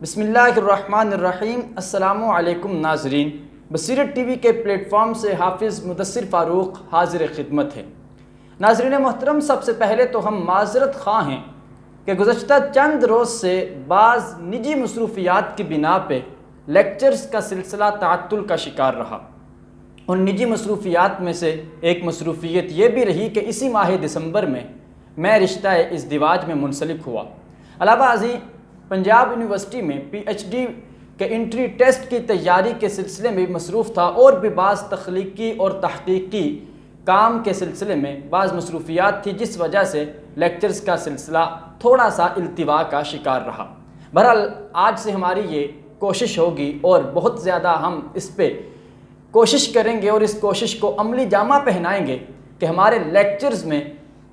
بسم اللہ الرحمن الرحیم۔ السلام علیکم ناظرین، بصیرت ٹی وی کے پلیٹ فارم سے حافظ مدثر فاروق حاضر خدمت ہے۔ ناظرین محترم، سب سے پہلے تو ہم معذرت خواہ ہیں کہ گزشتہ چند روز سے بعض نجی مصروفیات کی بنا پہ لیکچرز کا سلسلہ تعطل کا شکار رہا۔ ان نجی مصروفیات میں سے ایک مصروفیت یہ بھی رہی کہ اسی ماہ دسمبر میں رشتہ ازدواج میں منسلک ہوا۔ علاوہ ازیں پنجاب یونیورسٹی میں پی ایچ ڈی کے انٹری ٹیسٹ کی تیاری کے سلسلے میں بھی مصروف تھا، اور بھی بعض تخلیقی اور تحقیقی کام کے سلسلے میں بعض مصروفیات تھی، جس وجہ سے لیکچرز کا سلسلہ تھوڑا سا التوا کا شکار رہا۔ بہرحال آج سے ہماری یہ کوشش ہوگی اور بہت زیادہ ہم اس پہ کوشش کریں گے اور اس کوشش کو عملی جامہ پہنائیں گے کہ ہمارے لیکچرز میں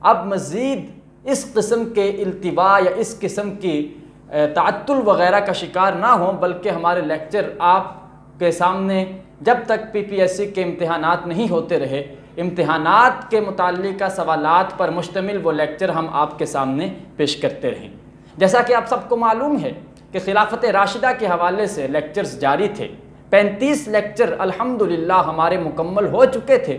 اب مزید اس قسم کے التوا یا اس قسم کی تعطل وغیرہ کا شکار نہ ہوں، بلکہ ہمارے لیکچر آپ کے سامنے جب تک پی پی ایس سی کے امتحانات نہیں ہوتے رہے، امتحانات کے متعلقہ سوالات پر مشتمل وہ لیکچر ہم آپ کے سامنے پیش کرتے رہیں۔ جیسا کہ آپ سب کو معلوم ہے کہ خلافت راشدہ کے حوالے سے لیکچرز جاری تھے، 35 لیکچر الحمدللہ ہمارے مکمل ہو چکے تھے۔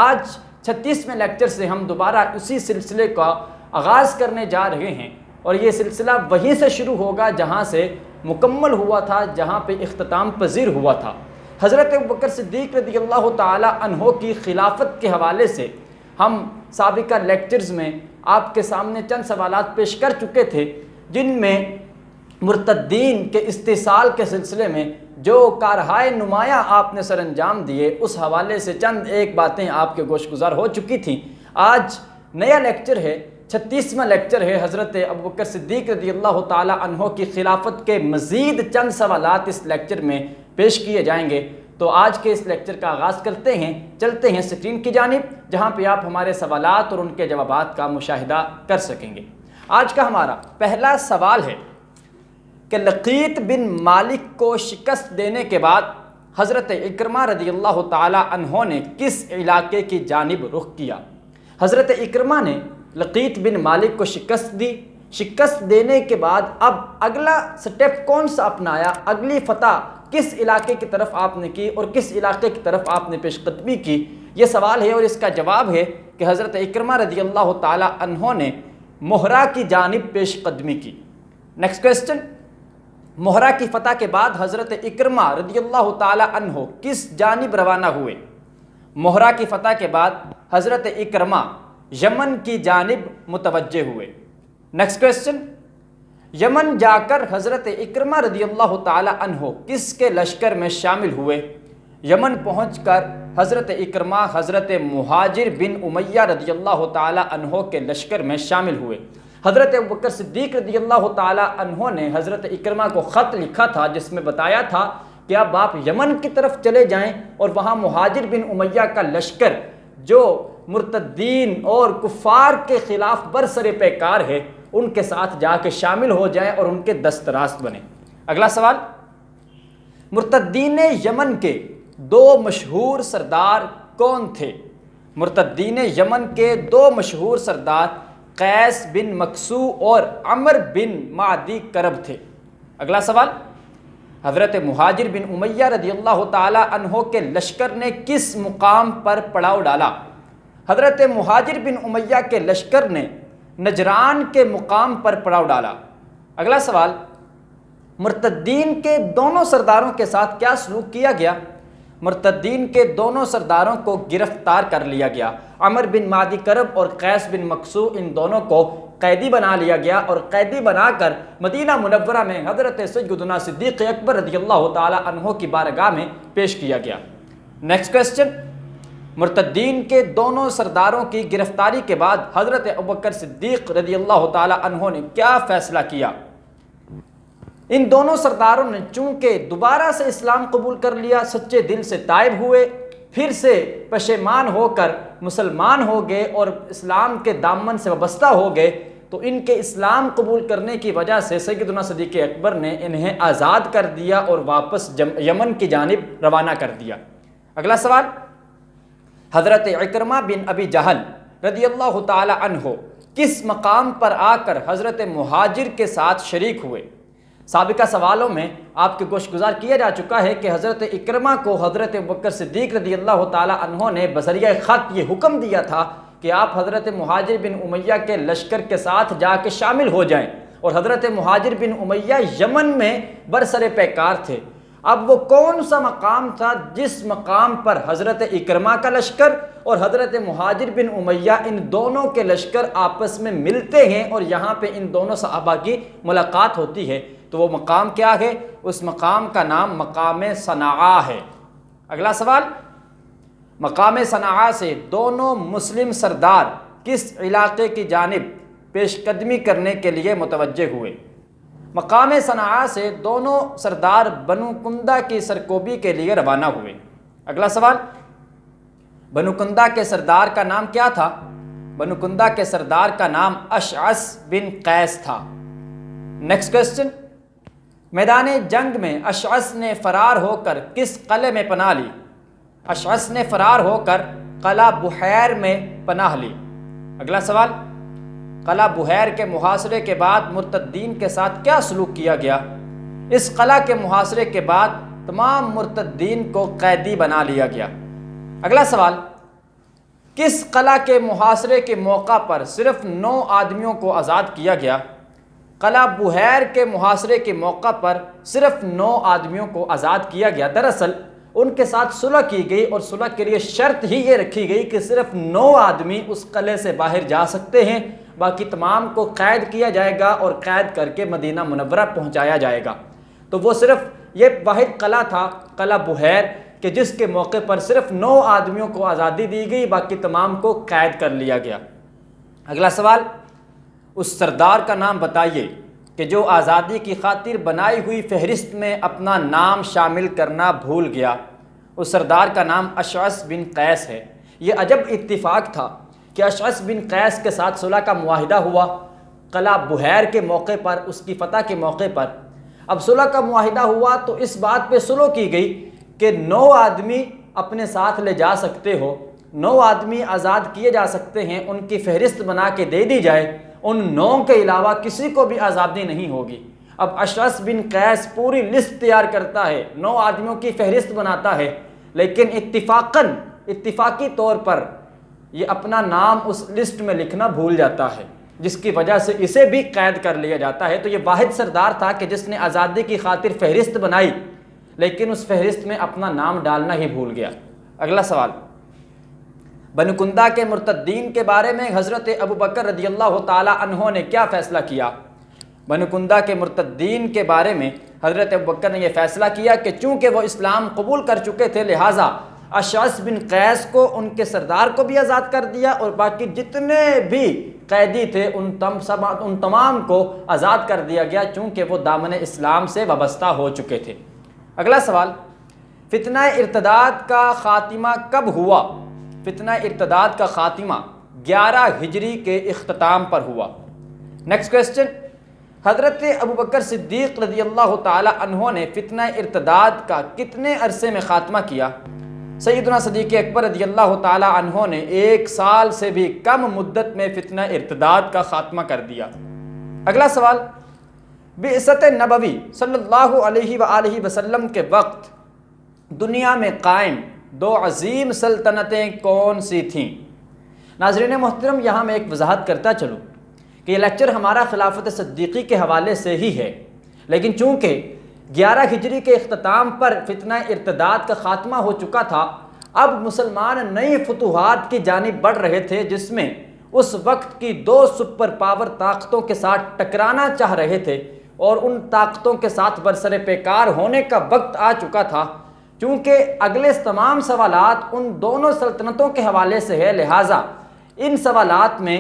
آج 36ویں لیکچر سے ہم دوبارہ اسی سلسلے کا آغاز کرنے جا رہے ہیں، اور یہ سلسلہ وہیں سے شروع ہوگا جہاں سے مکمل ہوا تھا، جہاں پہ اختتام پذیر ہوا تھا۔ حضرت ابوبکر صدیق رضی اللہ تعالی عنہ کی خلافت کے حوالے سے ہم سابقہ لیکچرز میں آپ کے سامنے چند سوالات پیش کر چکے تھے، جن میں مرتدین کے استحصال کے سلسلے میں جو کارہائے نمایاں آپ نے سر انجام دیے، اس حوالے سے چند ایک باتیں آپ کے گوش گزار ہو چکی تھیں۔ آج نیا لیکچر ہے، 36واں لیکچر ہے، حضرت ابوبکر صدیق رضی اللہ تعالی عنہ کی خلافت کے مزید چند سوالات اس لیکچر میں پیش کیے جائیں گے۔ تو آج کے اس لیکچر کا آغاز کرتے ہیں، چلتے ہیں اسکرین کی جانب، جہاں پہ آپ ہمارے سوالات اور ان کے جوابات کا مشاہدہ کر سکیں گے۔ آج کا ہمارا پہلا سوال ہے کہ لقیط بن مالک کو شکست دینے کے بعد حضرت اکرمہ رضی اللہ تعالی عنہ نے کس علاقے کی جانب رخ کیا؟ حضرت اکرمہ نے لقیط بن مالک کو شکست دی۔ شکست دینے کے بعد اب اگلا سٹیپ کون سا اپنایا؟ اگلی فتح کس علاقے کی طرف آپ نے کی اور کس علاقے کی طرف آپ نے پیش قدمی کی؟ یہ سوال ہے، اور اس کا جواب ہے کہ حضرت اکرمہ رضی اللہ تعالی عنہ نے مہرہ کی جانب پیش قدمی کی۔ نیکسٹ کویسچن، مہرہ کی فتح کے بعد حضرت اکرمہ رضی اللہ تعالی عنہ کس جانب روانہ ہوئے؟ مہرہ کی فتح کے بعد حضرت اکرمہ یمن کی جانب متوجہ ہوئے۔ نیکسٹ کویسچن، یمن جا کر حضرت اکرمہ رضی اللہ تعالی عنہ کس کے لشکر میں شامل ہوئے؟ یمن پہنچ کر حضرت اکرمہ حضرت مہاجر بن امیہ رضی اللہ تعالی عنہ کے لشکر میں شامل ہوئے۔ حضرت ابوبکر صدیق رضی اللہ تعالی عنہ نے حضرت اکرمہ کو خط لکھا تھا، جس میں بتایا تھا کہ اب آپ یمن کی طرف چلے جائیں اور وہاں مہاجر بن امیہ کا لشکر جو مرتدین اور کفار کے خلاف برسر پیکار ہے، ان کے ساتھ جا کے شامل ہو جائیں اور ان کے دست راست بنیں۔ اگلا سوال، مرتدین یمن کے دو مشہور سردار کون تھے؟ مرتدین یمن کے دو مشہور سردار قیس بن مکسو اور عمر بن معدی کرب تھے۔ اگلا سوال، حضرت مہاجر بن امیہ رضی اللہ تعالی عنہ کے لشکر نے کس مقام پر پڑاؤ ڈالا؟ حضرت مہاجر بن امیہ کے لشکر نے نجران کے مقام پر پڑاؤ ڈالا۔ اگلا سوال، مرتدین کے دونوں سرداروں کے ساتھ کیا سلوک کیا گیا؟ مرتدین کے دونوں سرداروں کو گرفتار کر لیا گیا۔ عمر بن معدی کرب اور قیس بن مکسو، ان دونوں کو قیدی بنا لیا گیا اور قیدی بنا کر مدینہ منورہ میں حضرت سیدنا صدیق اکبر رضی اللہ تعالی عنہ کی بارگاہ میں پیش کیا گیا۔ نیکسٹ کویسچن، مرتدین کے دونوں سرداروں کی گرفتاری کے بعد حضرت ابوبکر صدیق رضی اللہ تعالی عنہ نے کیا فیصلہ کیا؟ ان دونوں سرداروں نے چونکہ دوبارہ سے اسلام قبول کر لیا، سچے دل سے تائب ہوئے، پھر سے پشیمان ہو کر مسلمان ہو گئے اور اسلام کے دامن سے وابستہ ہو گئے، تو ان کے اسلام قبول کرنے کی وجہ سے سیدنا صدیق اکبر نے انہیں آزاد کر دیا اور واپس یمن کی جانب روانہ کر دیا۔ اگلا سوال، حضرت اکرمہ بن ابی جہل رضی اللہ تعالی عنہ کس مقام پر آ کر حضرت مہاجر کے ساتھ شریک ہوئے؟ سابقہ سوالوں میں آپ کے گوش گزار کیا جا چکا ہے کہ حضرت اکرمہ کو حضرت ابوبکر صدیق رضی اللہ تعالی عنہ نے بذریعہ خط یہ حکم دیا تھا کہ آپ حضرت مہاجر بن امیہ کے لشکر کے ساتھ جا کے شامل ہو جائیں، اور حضرت مہاجر بن امیہ یمن میں برسر پیکار تھے۔ اب وہ کون سا مقام تھا جس مقام پر حضرت اکرمہ کا لشکر اور حضرت مہاجر بن امیہ ان دونوں کے لشکر آپس میں ملتے ہیں اور یہاں پہ ان دونوں صحابہ کی ملاقات ہوتی ہے؟ تو وہ مقام کیا ہے؟ اس مقام کا نام مقام صنعاء ہے۔ اگلا سوال، مقام صنعاء سے دونوں مسلم سردار کس علاقے کی جانب پیش قدمی کرنے کے لیے متوجہ ہوئے؟ مقام صنعاء سے دونوں سردار بنو کندہ کی سرکوبی کے لیے روانہ ہوئے۔ اگلا سوال، بنو کندہ کے سردار کا نام کیا تھا؟ بنو کندہ کے سردار کا نام اشعث بن قیس تھا۔ نیکسٹ کوسچن، میدان جنگ میں اشعث نے فرار ہو کر کس قلعے میں پناہ لی؟ اشعث نے فرار ہو کر قلعہ بحیر میں پناہ لی۔ اگلا سوال، قلعہ بحیر کے محاصرے کے بعد مرتدین کے ساتھ کیا سلوک کیا گیا؟ اس قلعہ کے محاصرے کے بعد تمام مرتدین کو قیدی بنا لیا گیا۔ اگلا سوال، کس قلعہ کے محاصرے کے موقع پر صرف 9 آدمیوں کو آزاد کیا گیا؟ قلعہ بحیر کے محاصرے کے موقع پر صرف 9 آدمیوں کو آزاد کیا گیا۔ دراصل ان کے ساتھ صلح کی گئی اور صلح کے لیے شرط ہی یہ رکھی گئی کہ صرف 9 آدمی اس قلعے سے باہر جا سکتے ہیں، باقی تمام کو قید کیا جائے گا اور قید کر کے مدینہ منورہ پہنچایا جائے گا۔ تو وہ صرف یہ واحد قلعہ تھا قلعہ بحیر کہ جس کے موقع پر صرف 9 آدمیوں کو آزادی دی گئی، باقی تمام کو قید کر لیا گیا۔ اگلا سوال، اس سردار کا نام بتائیے کہ جو آزادی کی خاطر بنائی ہوئی فہرست میں اپنا نام شامل کرنا بھول گیا۔ اس سردار کا نام اشعث بن قیس ہے۔ یہ عجب اتفاق تھا کہ اشعث بن قیس کے ساتھ صلح کا معاہدہ ہوا قلعہ بحیر کے موقع پر، اس کی فتح کے موقع پر۔ اب صلح کا معاہدہ ہوا تو اس بات پہ صلح کی گئی کہ 9 آدمی اپنے ساتھ لے جا سکتے ہو، 9 آدمی آزاد کیے جا سکتے ہیں، ان کی فہرست بنا کے دے دی جائے، ان 9 کے علاوہ کسی کو بھی آزادی نہیں ہوگی۔ اب اشعث بن قیس پوری لسٹ تیار کرتا ہے، 9 آدمیوں کی فہرست بناتا ہے، لیکن اتفاقی طور پر یہ اپنا نام اس لسٹ میں لکھنا بھول جاتا ہے، جس کی وجہ سے اسے بھی قید کر لیا جاتا ہے۔ تو یہ واحد سردار تھا کہ جس نے آزادی کی خاطر فہرست بنائی، لیکن اس فہرست میں اپنا نام ڈالنا ہی بھول گیا۔ اگلا سوال، بنو کندہ کے مرتدین کے بارے میں حضرت ابوبکر رضی اللہ تعالی عنہ نے کیا فیصلہ کیا؟ بنو کندہ کے مرتدین کے بارے میں حضرت ابوبکر نے یہ فیصلہ کیا کہ چونکہ وہ اسلام قبول کر چکے تھے، لہٰذا اشعث بن قیس کو ان کے سردار کو بھی آزاد کر دیا اور باقی جتنے بھی قیدی تھے ان تمام کو آزاد کر دیا گیا، چونکہ وہ دامن اسلام سے وابستہ ہو چکے تھے۔ اگلا سوال، فتنہ ارتداد کا خاتمہ کب ہوا؟ فتنہ ارتداد کا خاتمہ 11 ہجری کے اختتام پر ہوا۔ نیکسٹ کوسچن، حضرت ابوبکر صدیق رضی اللہ تعالی عنہ نے فتنہ ارتداد کا کتنے عرصے میں خاتمہ کیا؟ سیدنا صدیق اکبر رضی اللہ تعالی عنہ نے 1 سال سے بھی کم مدت میں فتنہ ارتداد کا خاتمہ کر دیا۔ اگلا سوال، بعثت نبوی صلی اللہ علیہ وآلہ وسلم کے وقت دنیا میں قائم 2 عظیم سلطنتیں کون سی تھیں؟ ناظرین محترم، یہاں میں ایک وضاحت کرتا چلوں کہ یہ لیکچر ہمارا خلافت صدیقی کے حوالے سے ہی ہے، لیکن چونکہ 11 ہجری کے اختتام پر فتنہ ارتداد کا خاتمہ ہو چکا تھا، اب مسلمان نئی فتوحات کی جانب بڑھ رہے تھے، جس میں اس وقت کی 2 سپر پاور طاقتوں کے ساتھ ٹکرانا چاہ رہے تھے اور ان طاقتوں کے ساتھ برسر پیکار ہونے کا وقت آ چکا تھا۔ چونکہ اگلے تمام سوالات ان دونوں سلطنتوں کے حوالے سے ہے، لہٰذا ان سوالات میں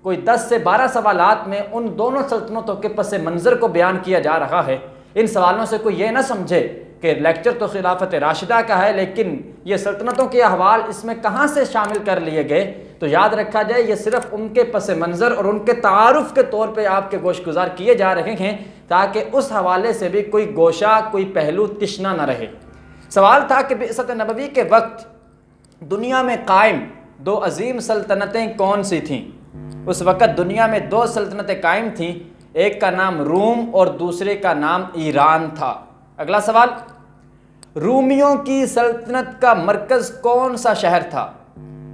کوئی 10 سے 12 سوالات میں ان دونوں سلطنتوں کے پس منظر کو بیان کیا جا رہا ہے۔ ان سوالوں سے کوئی یہ نہ سمجھے کہ لیکچر تو خلافت راشدہ کا ہے، لیکن یہ سلطنتوں کے احوال اس میں کہاں سے شامل کر لیے گئے، تو یاد رکھا جائے یہ صرف ان کے پس منظر اور ان کے تعارف کے طور پہ آپ کے گوش گزار کیے جا رہے ہیں، تاکہ اس حوالے سے بھی کوئی گوشہ، کوئی پہلو تشنا نہ رہے۔ سوال تھا کہ بعثت نبوی کے وقت دنیا میں قائم 2 عظیم سلطنتیں کون سی تھیں؟ اس وقت دنیا میں 2 سلطنتیں قائم تھیں، ایک کا نام روم اور دوسرے کا نام ایران تھا۔ اگلا سوال، رومیوں کی سلطنت کا مرکز کون سا شہر تھا؟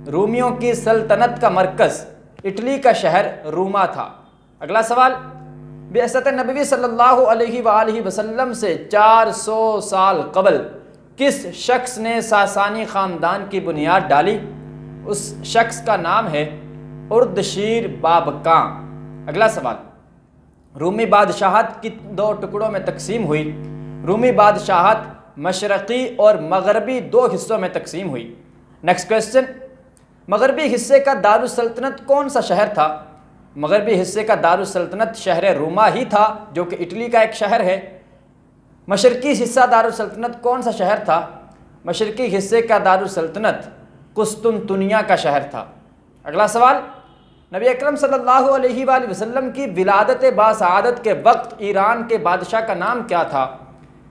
رومیوں کی سلطنت کا مرکز اٹلی کا شہر روما تھا۔ اگلا سوال، بعثت نبوی صلی اللہ علیہ وآلہ وسلم سے 400 سال قبل کس شخص نے ساسانی خاندان کی بنیاد ڈالی؟ اس شخص کا نام ہے اردشیر بابکاں۔ اگلا سوال، رومی بادشاہت کی 2 ٹکڑوں میں تقسیم ہوئی۔ رومی بادشاہت مشرقی اور مغربی 2 حصوں میں تقسیم ہوئی۔ نیکسٹ کویسچن، مغربی حصے کا دارالسلطنت کون سا شہر تھا؟ مغربی حصے کا دارالسلطنت شہر روما ہی تھا جو کہ اٹلی کا ایک شہر ہے۔ مشرقی حصہ دارالسلطنت کون سا شہر تھا؟ مشرقی حصے کا دارالسلطنت قسطنطنیہ کا شہر تھا۔ اگلا سوال، نبی اکرم صلی اللہ علیہ وآلہ وسلم کی ولادت باسعادت کے وقت ایران کے بادشاہ کا نام کیا تھا؟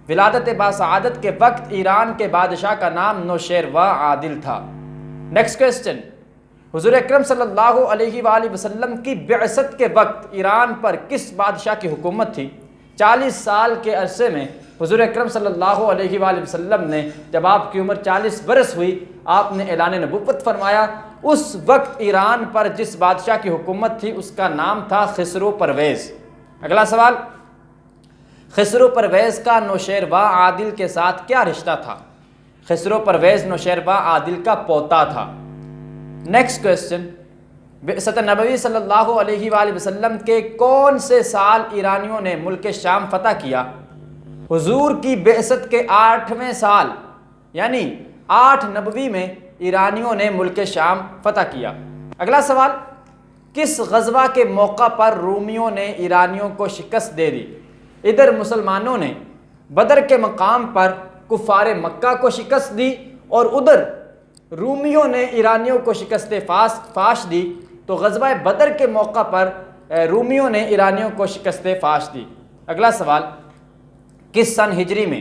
ولادت باسعادت کے وقت ایران کے بادشاہ کا نام نوشیروان عادل تھا۔ نیکسٹ کویسچن، حضور اکرم صلی اللہ علیہ وآلہ وسلم کی بعثت کے وقت ایران پر کس بادشاہ کی حکومت تھی؟ 40 سال کے عرصے میں حضور اکرم صلی اللہ علیہ وآلہ وسلم نے جب آپ کی عمر 40 برس ہوئی، آپ نے اعلان نبوت فرمایا۔ اس وقت ایران پر جس بادشاہ کی حکومت تھی اس کا نام تھا خسرو پرویز۔ اگلا سوال، خسرو پرویز کا نوشیروان عادل کے ساتھ کیا رشتہ تھا؟ خسرو پرویز نوشیروان عادل کا پوتا تھا۔ نیکسٹ کویسچن، بعثت نبوی صلی اللہ علیہ وآلہ وسلم کے کون سے سال ایرانیوں نے ملک شام فتح کیا؟ حضور کی بعثت کے 8ویں سال یعنی 8 نبوی میں ایرانیوں نے ملک شام فتح کیا۔ اگلا سوال، کس غزوہ کے موقع پر رومیوں نے ایرانیوں کو شکست دے دی؟ ادھر مسلمانوں نے بدر کے مقام پر کفار مکہ کو شکست دی اور ادھر رومیوں نے ایرانیوں کو شکست فاش دی، تو غزوہ بدر کے موقع پر رومیوں نے ایرانیوں کو شکست فاش دی۔ اگلا سوال، کس سن ہجری میں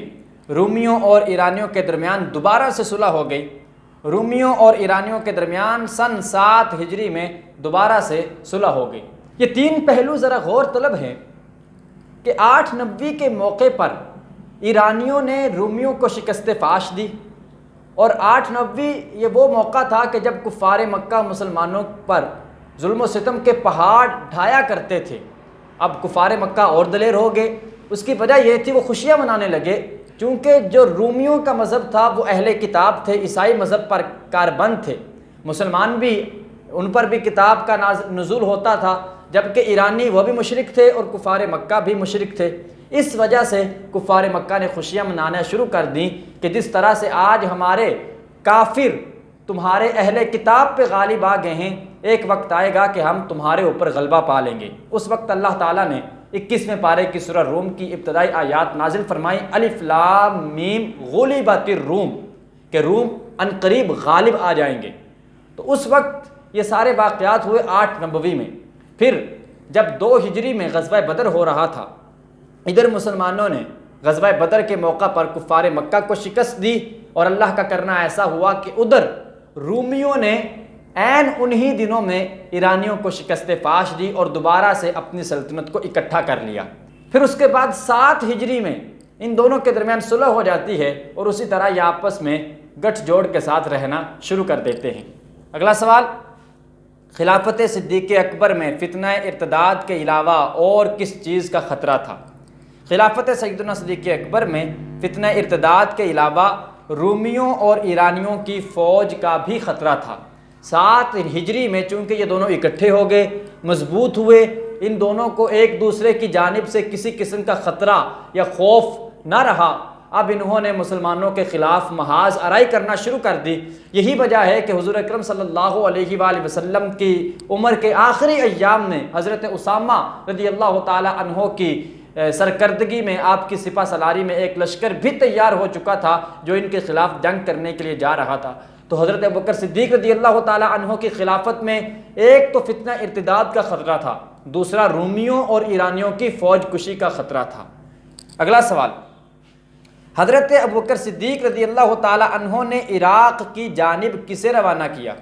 رومیوں اور ایرانیوں کے درمیان دوبارہ سے صلح ہو گئی؟ رومیوں اور ایرانیوں کے درمیان سن 7 ہجری میں دوبارہ سے صلح ہو گئی۔ یہ 3 پہلو ذرا غور طلب ہیں کہ 8 نبوی کے موقع پر ایرانیوں نے رومیوں کو شکست فاش دی، اور 8 نبوی یہ وہ موقع تھا کہ جب کفار مکہ مسلمانوں پر ظلم و ستم کے پہاڑ ڈھایا کرتے تھے۔ اب کفار مکہ اور دلیر ہو گئے، اس کی وجہ یہ تھی وہ خوشیاں منانے لگے، چونکہ جو رومیوں کا مذہب تھا وہ اہل کتاب تھے، عیسائی مذہب پر کاربند تھے، مسلمان بھی ان پر بھی کتاب کا نزول ہوتا تھا، جبکہ ایرانی وہ بھی مشرک تھے اور کفار مکہ بھی مشرک تھے۔ اس وجہ سے کفار مکہ نے خوشیاں منانا شروع کر دیں کہ جس طرح سے آج ہمارے کافر تمہارے اہل کتاب پہ غالب آ گئے ہیں، ایک وقت آئے گا کہ ہم تمہارے اوپر غلبہ پا لیں گے۔ اس وقت اللہ تعالیٰ نے 21ویں پارے کی سورہ روم کی ابتدائی آیات نازل فرمائی، الف لام میم غلبت الروم، کہ روم عنقریب غالب آ جائیں گے۔ تو اس وقت یہ سارے واقعات ہوئے 8 نبوی میں۔ پھر جب 2 ہجری میں غزوہ بدر ہو رہا تھا، ادھر مسلمانوں نے غزوہ بدر کے موقع پر کفار مکہ کو شکست دی، اور اللہ کا کرنا ایسا ہوا کہ ادھر رومیوں نے عین انہی دنوں میں ایرانیوں کو شکست فاش دی اور دوبارہ سے اپنی سلطنت کو اکٹھا کر لیا۔ پھر اس کے بعد 7 ہجری میں ان دونوں کے درمیان صلح ہو جاتی ہے، اور اسی طرح یہ آپس میں گٹھ جوڑ کے ساتھ رہنا شروع کر دیتے ہیں۔ اگلا سوال، خلافت صدیق اکبر میں فتنہ ارتداد کے علاوہ اور کس چیز کا خطرہ تھا؟ خلافت سیدنا صدیق اکبر میں فتنہ ارتداد کے علاوہ رومیوں اور ایرانیوں کی فوج کا بھی خطرہ تھا۔ 7 ہجری میں چونکہ یہ دونوں اکٹھے ہو گئے، مضبوط ہوئے، ان دونوں کو ایک دوسرے کی جانب سے کسی قسم کا خطرہ یا خوف نہ رہا، اب انہوں نے مسلمانوں کے خلاف محاذ آرائی کرنا شروع کر دی۔ یہی وجہ ہے کہ حضور اکرم صلی اللہ علیہ وآلہ وسلم کی عمر کے آخری ایام میں حضرت اسامہ رضی اللہ تعالی عنہ کی سرکردگی میں آپ کی سپہ سالاری میں ایک لشکر بھی تیار ہو چکا تھا جو ان کے خلاف جنگ کرنے کے لیے جا رہا تھا۔ تو حضرت ابوبکر صدیق رضی اللہ تعالی عنہ کی خلافت میں ایک تو فتنہ ارتداد کا خطرہ تھا، دوسرا رومیوں اور ایرانیوں کی فوج کشی کا خطرہ تھا۔ اگلا سوال، حضرت ابوبکر صدیق رضی اللہ تعالی عنہ نے عراق کی جانب کسے روانہ کیا؟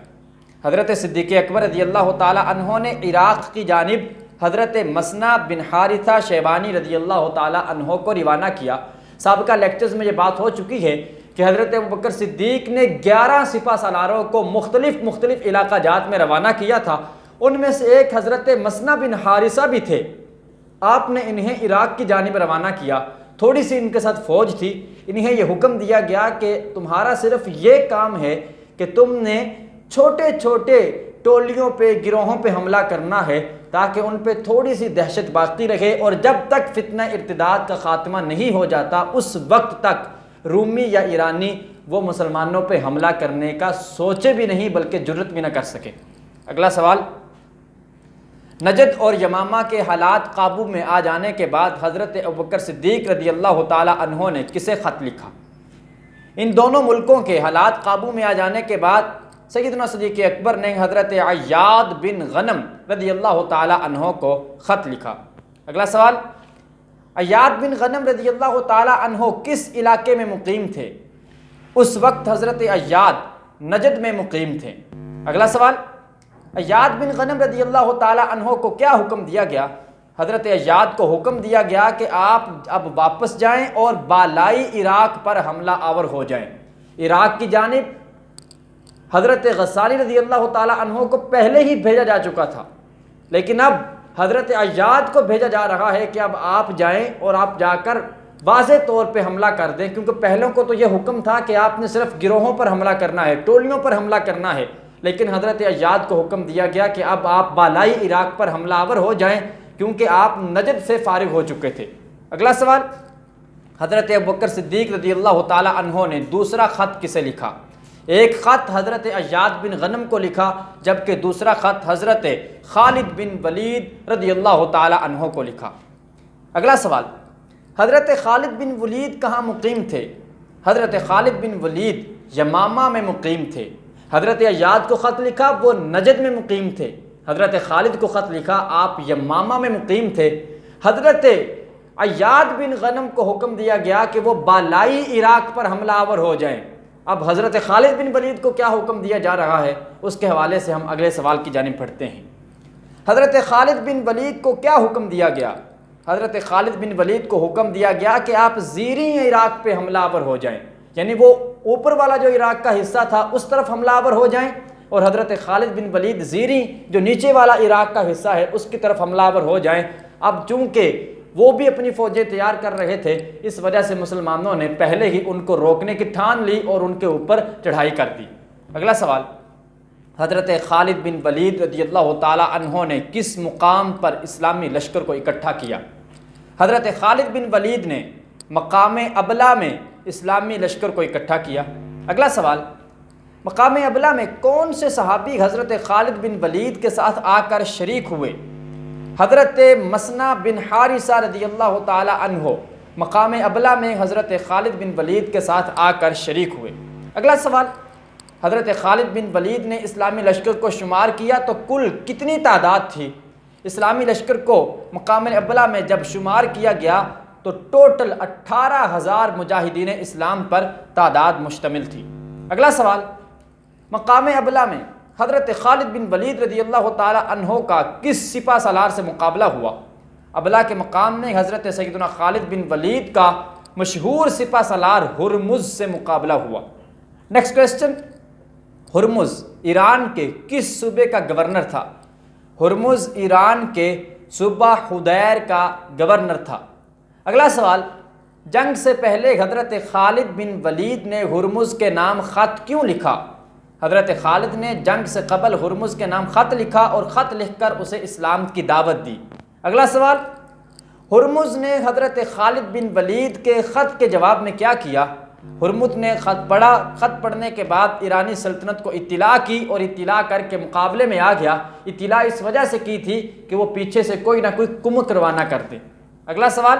حضرت صدیق اکبر رضی اللہ تعالی عنہ نے عراق کی جانب حضرت مسنا بن حارثہ شیبانی رضی اللہ تعالی عنہ کو روانہ کیا۔ سابقہ لیکچرز میں یہ بات ہو چکی ہے کہ حضرت ابوبکر صدیق نے 11 سپہ سالاروں کو مختلف علاقہ جات میں روانہ کیا تھا۔ ان میں سے ایک حضرت مسنا بن حارثہ بھی تھے۔ آپ نے انہیں عراق کی جانب روانہ کیا۔ تھوڑی سی ان کے ساتھ فوج تھی۔ انہیں یہ حکم دیا گیا کہ تمہارا صرف یہ کام ہے کہ تم نے چھوٹے چھوٹے ٹولیوں پہ، گروہوں پہ حملہ کرنا ہے تاکہ ان پہ تھوڑی سی دہشت باقی رہے، اور جب تک فتنہ ارتداد کا خاتمہ نہیں ہو جاتا اس وقت تک رومی یا ایرانی وہ مسلمانوں پہ حملہ کرنے کا سوچے بھی نہیں بلکہ جرت بھی نہ کر سکے۔ اگلا سوال، نجد اور یمامہ کے حالات قابو میں آ جانے کے بعد حضرت ابوبکر صدیق رضی اللہ تعالی عنہ نے کسے خط لکھا؟ ان دونوں ملکوں کے حالات قابو میں آ جانے کے بعد سیدنا صدیق اکبر نے حضرت عیاد بن غنم رضی اللہ تعالی عنہ کو خط لکھا۔ اگلا سوال، عیاد بن غنم رضی اللہ تعالی عنہ کس علاقے میں مقیم تھے؟ اس وقت حضرت عیاد نجد میں مقیم تھے۔ اگلا سوال، عیاد بن غنم رضی اللہ تعالی عنہ کو کیا حکم دیا گیا؟ حضرت عیاد کو حکم دیا گیا کہ آپ اب واپس جائیں اور بالائی عراق پر حملہ آور ہو جائیں۔ عراق کی جانب حضرت غسانی رضی اللہ تعالی عنہ کو پہلے ہی بھیجا جا چکا تھا، لیکن اب حضرت عیاد کو بھیجا جا رہا ہے کہ اب آپ جائیں اور آپ جا کر واضح طور پہ حملہ کر دیں، کیونکہ پہلوں کو تو یہ حکم تھا کہ آپ نے صرف گروہوں پر حملہ کرنا ہے، ٹولیوں پر حملہ کرنا ہے، لیکن حضرت عیاد کو حکم دیا گیا کہ اب آپ بالائی عراق پر حملہ آور ہو جائیں کیونکہ آپ نجد سے فارغ ہو چکے تھے۔ اگلا سوال، حضرت ابوبکر صدیق رضی اللہ تعالی عنہ نے دوسرا خط کسے لکھا؟ ایک خط حضرت عیاد بن غنم کو لکھا، جبکہ دوسرا خط حضرت خالد بن ولید رضی اللہ تعالی عنہ کو لکھا۔ اگلا سوال، حضرت خالد بن ولید کہاں مقیم تھے؟ حضرت خالد بن ولید یمامہ میں مقیم تھے۔ حضرت عیاد کو خط لکھا، وہ نجد میں مقیم تھے۔ حضرت خالد کو خط لکھا، آپ یمامہ میں مقیم تھے۔ حضرت عیاد بن غنم کو حکم دیا گیا کہ وہ بالائی عراق پر حملہ آور ہو جائیں۔ اب حضرت خالد بن ولید کو کیا حکم دیا جا رہا ہے اس کے حوالے سے ہم اگلے سوال کی جانب بڑھتے ہیں۔ حضرت خالد بن ولید کو کیا حکم دیا گیا؟ حضرت خالد بن ولید کو حکم دیا گیا کہ آپ زیریں عراق پہ حملہ آور ہو جائیں، یعنی وہ اوپر والا جو عراق کا حصہ تھا اس طرف حملہ آور ہو جائیں، اور حضرت خالد بن ولید زیریں جو نیچے والا عراق کا حصہ ہے اس کی طرف حملہ آور ہو جائیں۔ اب چونکہ وہ بھی اپنی فوجیں تیار کر رہے تھے، اس وجہ سے مسلمانوں نے پہلے ہی ان کو روکنے کی ٹھان لی اور ان کے اوپر چڑھائی کر دی۔ اگلا سوال، حضرت خالد بن ولید رضی اللہ تعالی عنہ نے کس مقام پر اسلامی لشکر کو اکٹھا کیا؟ حضرت خالد بن ولید نے مقام ابلا میں اسلامی لشکر کو اکٹھا کیا۔ اگلا سوال، مقام ابلا میں کون سے صحابی حضرت خالد بن ولید کے ساتھ آ کر شریک ہوئے؟ حضرت مسنا بن حارثہ رضی اللہ تعالی عنہ مقام ابلا میں حضرت خالد بن ولید کے ساتھ آ کر شریک ہوئے۔ اگلا سوال، حضرت خالد بن ولید نے اسلامی لشکر کو شمار کیا تو کل کتنی تعداد تھی؟ اسلامی لشکر کو مقام ابلا میں جب شمار کیا گیا تو ٹوٹل 18,000 مجاہدین اسلام پر تعداد مشتمل تھی۔ اگلا سوال، مقام ابلا میں حضرت خالد بن ولید رضی اللہ تعالی عنہ کا کس سپہ سالار سے مقابلہ ہوا؟ ابلا کے مقام میں حضرت سیدنا خالد بن ولید کا مشہور سپہ سالار ہرمز سے مقابلہ ہوا۔ نیکسٹ کوسچن، ہرمز ایران کے کس صوبے کا گورنر تھا؟ ہرمز ایران کے صوبہ حدیر کا گورنر تھا۔ اگلا سوال، جنگ سے پہلے حضرت خالد بن ولید نے ہرمز کے نام خط کیوں لکھا؟ حضرت خالد نے جنگ سے قبل ہرمز کے نام خط لکھا اور خط لکھ کر اسے اسلام کی دعوت دی۔ اگلا سوال، ہرمز نے حضرت خالد بن ولید کے خط کے جواب میں کیا کیا؟ ہرمز نے خط پڑھا، خط پڑھنے کے بعد ایرانی سلطنت کو اطلاع کی اور اطلاع کر کے مقابلے میں آ گیا۔ اطلاع اس وجہ سے کی تھی کہ وہ پیچھے سے کوئی نہ کوئی کمک روانہ کرتے۔ اگلا سوال،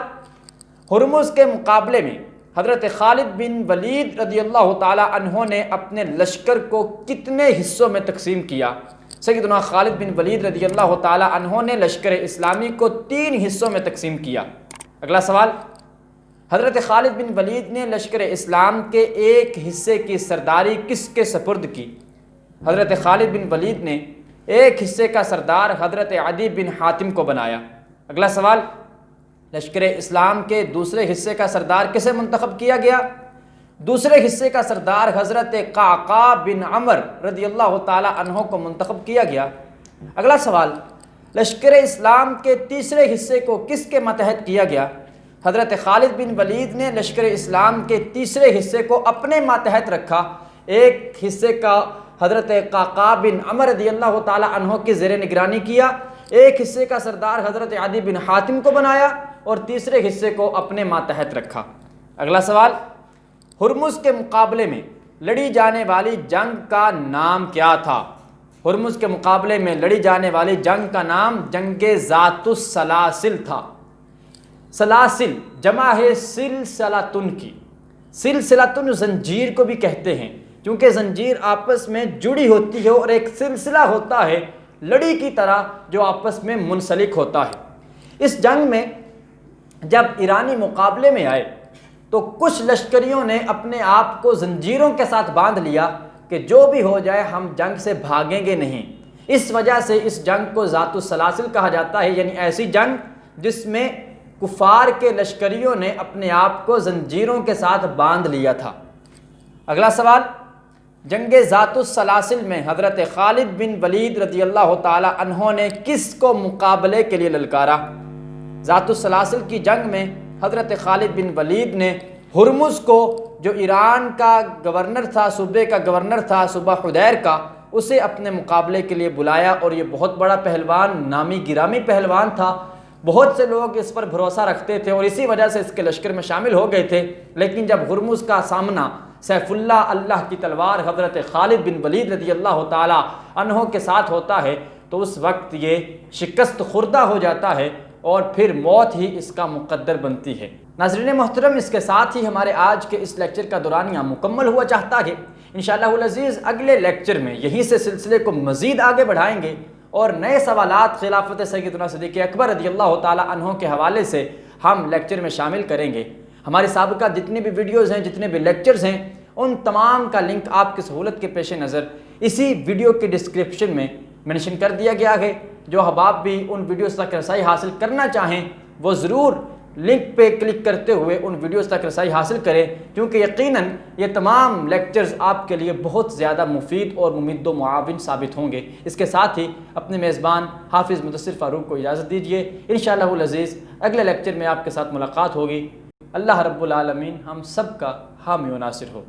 ہرمز کے مقابلے میں حضرت خالد بن ولید رضی اللہ تعالی عنہ نے اپنے لشکر کو کتنے حصوں میں تقسیم کیا؟ سیدنا خالد بن ولید رضی اللہ تعالی عنہ نے لشکر اسلامی کو 3 حصوں میں تقسیم کیا۔ اگلا سوال، حضرت خالد بن ولید نے لشکر اسلام کے ایک حصے کی سرداری کس کے سپرد کی؟ حضرت خالد بن ولید نے ایک حصے کا سردار حضرت عدی بن حاتم کو بنایا۔ اگلا سوال، لشکر اسلام کے دوسرے حصے کا سردار کسے منتخب کیا گیا؟ دوسرے حصے کا سردار حضرت قعقاع بن عمر رضی اللہ تعالی عنہ کو منتخب کیا گیا۔ اگلا سوال، لشکر اسلام کے تیسرے حصے کو کس کے ماتحت کیا گیا؟ حضرت خالد بن ولید نے لشکر اسلام کے تیسرے حصے کو اپنے ماتحت رکھا۔ ایک حصے کا حضرت قعقاع بن عمر رضی اللہ تعالی عنہ کی زیر نگرانی کیا، ایک حصے کا سردار حضرت عدی بن حاتم کو بنایا اور تیسرے حصے کو اپنے ماتحت رکھا۔ اگلا سوال، ہرمز کے مقابلے میں لڑی جانے والی جنگ کا نام کیا تھا؟ ہرمز کے مقابلے میں لڑی جانے والی جنگ کا نام جنگ ذات السلاسل تھا۔ سلاسل جمع ہے سلسلتن کی۔ سلسلتن زنجیر کو بھی کہتے ہیں، کیونکہ زنجیر آپس میں جڑی ہوتی ہے اور ایک سلسلہ ہوتا ہے لڑی کی طرح جو آپس میں منسلک ہوتا ہے۔ اس جنگ میں جب ایرانی مقابلے میں آئے تو کچھ لشکریوں نے اپنے آپ کو زنجیروں کے ساتھ باندھ لیا کہ جو بھی ہو جائے ہم جنگ سے بھاگیں گے نہیں۔ اس وجہ سے اس جنگ کو ذات السلاسل کہا جاتا ہے، یعنی ایسی جنگ جس میں کفار کے لشکریوں نے اپنے آپ کو زنجیروں کے ساتھ باندھ لیا تھا۔ اگلا سوال، جنگ ذات السلاسل میں حضرت خالد بن ولید رضی اللہ تعالی عنہ نے کس کو مقابلے کے لیے للکارا؟ ذات السلاسل کی جنگ میں حضرت خالد بن ولید نے ہرمز کو، جو ایران کا گورنر تھا، صوبے کا گورنر تھا، صوبہ حدیر کا، اسے اپنے مقابلے کے لیے بلایا، اور یہ بہت بڑا پہلوان، نامی گرامی پہلوان تھا۔ بہت سے لوگ اس پر بھروسہ رکھتے تھے اور اسی وجہ سے اس کے لشکر میں شامل ہو گئے تھے، لیکن جب ہرمز کا سامنا سیف اللہ، اللہ کی تلوار حضرت خالد بن ولید رضی اللہ تعالی عنہ کے ساتھ ہوتا ہے تو اس وقت یہ شکست خوردہ ہو جاتا ہے اور پھر موت ہی اس کا مقدر بنتی ہے۔ ناظرین محترم، اس کے ساتھ ہی ہمارے آج کے اس لیکچر کا دورانیہ مکمل ہوا چاہتا ہے۔ انشاءاللہ العزیز اگلے لیکچر میں یہیں سے سلسلے کو مزید آگے بڑھائیں گے اور نئے سوالات خلافت سیدنا صدیق اکبر رضی اللہ تعالی عنہ کے حوالے سے ہم لیکچر میں شامل کریں گے۔ ہمارے سابقہ جتنے بھی ویڈیوز ہیں، جتنے بھی لیکچرز ہیں، ان تمام کا لنک آپ کی سہولت کے پیش نظر اسی ویڈیو کے ڈسکرپشن میں منشن کر دیا گیا ہے۔ جو احباب بھی ان ویڈیوز تک رسائی حاصل کرنا چاہیں وہ ضرور لنک پہ کلک کرتے ہوئے ان ویڈیوز تک رسائی حاصل کریں، کیونکہ یقیناً یہ تمام لیکچرز آپ کے لیے بہت زیادہ مفید اور ممد و معاون ثابت ہوں گے۔ اس کے ساتھ ہی اپنے میزبان حافظ مدثر فاروق کو اجازت دیجیے۔ انشاءاللہ العزیز اگلے لیکچر میں آپ کے ساتھ ملاقات ہوگی۔ اللہ رب العالمین ہم سب کا حامی و ناصر ہو۔